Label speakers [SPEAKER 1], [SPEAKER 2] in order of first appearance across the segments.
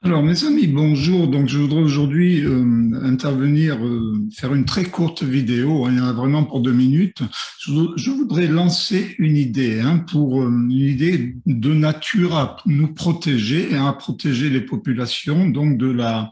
[SPEAKER 1] Alors, mes amis, bonjour. Donc, je voudrais aujourd'hui intervenir, faire une très courte vidéo, hein, il y en a vraiment pour 2 minutes. Je voudrais lancer une idée, hein, pour une idée de nature à nous protéger et à protéger les populations donc de la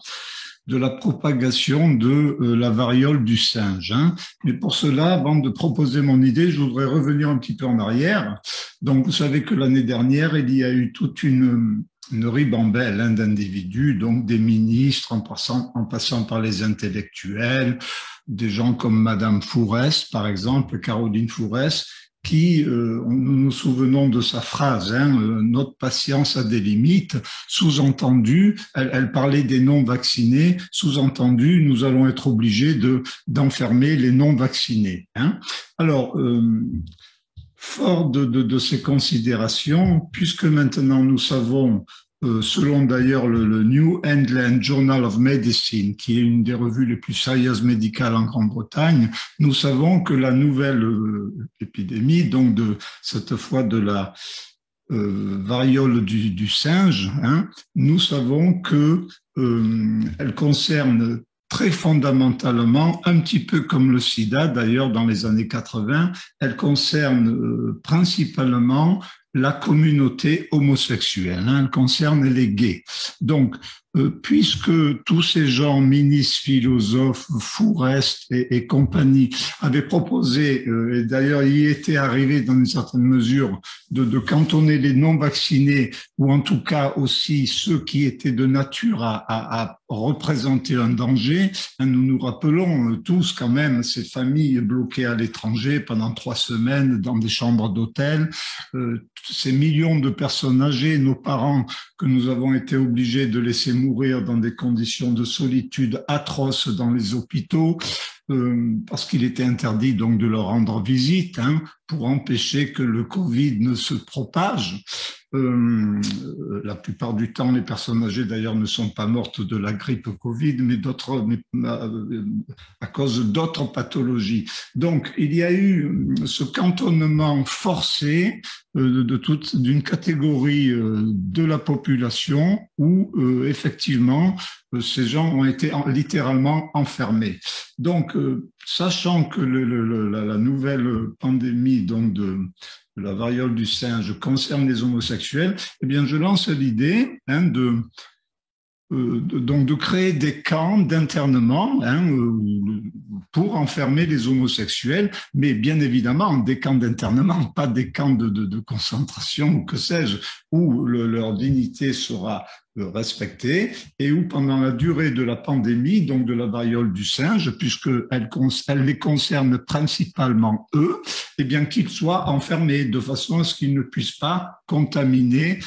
[SPEAKER 1] propagation de la variole du singe, hein. Mais pour cela, avant de proposer mon idée, je voudrais revenir un petit peu en arrière. Donc, vous savez que l'année dernière, il y a eu toute une ribambelle, hein, d'individus, donc des ministres en passant par les intellectuels, des gens comme Madame Fourès, par exemple, Caroline Fourès, qui, nous nous souvenons de sa phrase, hein, notre patience a des limites, sous-entendu, elle parlait des non-vaccinés, sous-entendu, nous allons être obligés d'enfermer les non-vaccinés, hein. Alors, fort de ces considérations, puisque maintenant nous savons, selon d'ailleurs le New England Journal of Medicine, qui est une des revues les plus sérieuses médicales en Grande-Bretagne, nous savons que la nouvelle épidémie, donc de cette fois de la variole du singe, hein, nous savons que elle concerne très fondamentalement, un petit peu comme le sida d'ailleurs dans les années 80, elle concerne principalement la communauté homosexuelle, hein, elle concerne les gays. Donc, puisque tous ces gens, ministres, philosophes, Fourest et compagnie, avaient proposé, et d'ailleurs il y était arrivé dans une certaine mesure, de cantonner les non-vaccinés, ou en tout cas aussi ceux qui étaient de nature à représenter un danger. Nous nous rappelons tous quand même ces familles bloquées à l'étranger pendant 3 semaines dans des chambres d'hôtel, ces millions de personnes âgées, nos parents que nous avons été obligés de laisser mourir dans des conditions de solitude atroces dans les hôpitaux, parce qu'il était interdit donc de leur rendre visite, hein, pour empêcher que le Covid ne se propage. La plupart du temps, les personnes âgées d'ailleurs ne sont pas mortes de la grippe Covid, mais à cause d'autres pathologies. Donc, il y a eu ce cantonnement forcé d'une catégorie de la population où effectivement ces gens ont été littéralement enfermés. Donc, sachant que la nouvelle pandémie donc de la variole du singe concerne les homosexuels, eh bien, je lance l'idée, hein, donc de créer des camps d'internement, hein, pour enfermer les homosexuels, mais bien évidemment des camps d'internement, pas des camps de concentration ou que sais-je, où leur dignité sera respectée et où pendant la durée de la pandémie, donc de la variole du singe, puisqu'elle les concerne principalement eux, eh bien qu'ils soient enfermés de façon à ce qu'ils ne puissent pas contaminer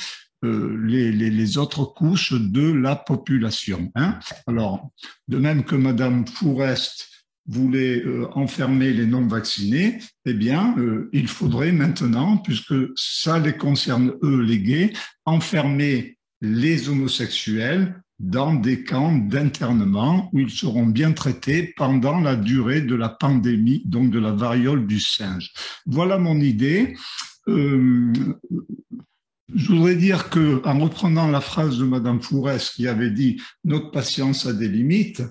[SPEAKER 1] les autres couches de la population, hein. Alors, de même que Madame Fourest voulait enfermer les non-vaccinés, eh bien, il faudrait maintenant, puisque ça les concerne eux, les gays, enfermer les homosexuels dans des camps d'internement où ils seront bien traités pendant la durée de la pandémie, donc de la variole du singe. Voilà mon idée. Euh, je voudrais dire que, en reprenant la phrase de Madame Fourès qui avait dit notre patience a des limites,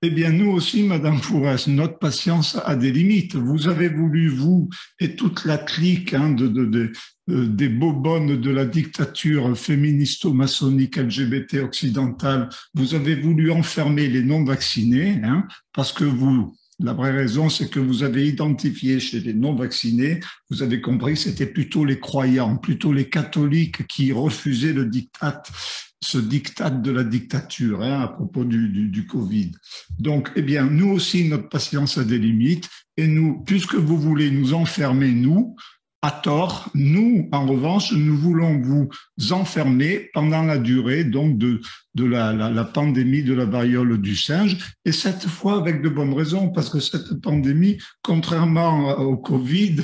[SPEAKER 1] eh bien, nous aussi, Madame Fourès, notre patience a des limites. Vous avez voulu, vous et toute la clique, hein, des bobonnes de la dictature féministo-maçonnique LGBT occidentale, vous avez voulu enfermer les non-vaccinés, hein, parce que la vraie raison, c'est que vous avez identifié chez les non-vaccinés, vous avez compris que c'était plutôt les croyants, plutôt les catholiques qui refusaient ce diktat de la dictature, hein, à propos du Covid. Donc, eh bien, nous aussi, notre patience a des limites, et nous, puisque vous voulez nous enfermer, nous, à tort, nous, en revanche, nous voulons vous enfermer pendant la durée donc de la pandémie de la variole du singe, et cette fois avec de bonnes raisons, parce que cette pandémie, contrairement au Covid,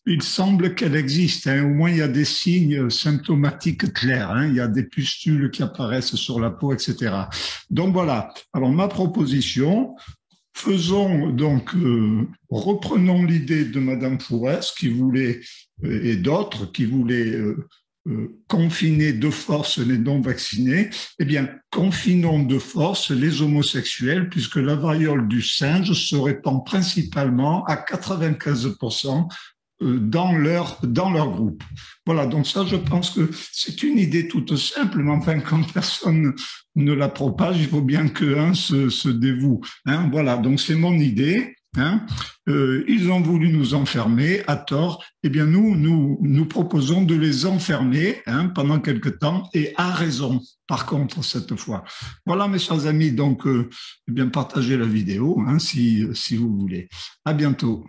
[SPEAKER 1] il semble qu'elle existe, hein. Au moins, il y a des signes symptomatiques clairs, hein. Il y a des pustules qui apparaissent sur la peau, etc. Donc voilà. Alors, ma proposition, faisons donc, reprenons l'idée de Madame Fourès qui voulait, et d'autres qui voulaient confiner de force les non-vaccinés, eh bien, confinons de force les homosexuels, puisque la variole du singe se répand principalement à 95% dans leur groupe. Voilà, donc ça, je pense que c'est une idée toute simple, mais enfin, quand personne ne la propage, il faut bien qu'un se dévoue. Hein, voilà, donc c'est mon idée. Hein. Ils ont voulu nous enfermer à tort. Eh bien, nous proposons de les enfermer pendant quelque temps et à raison, par contre, cette fois. Voilà, mes chers amis, donc, eh bien, partagez la vidéo si vous voulez. À bientôt.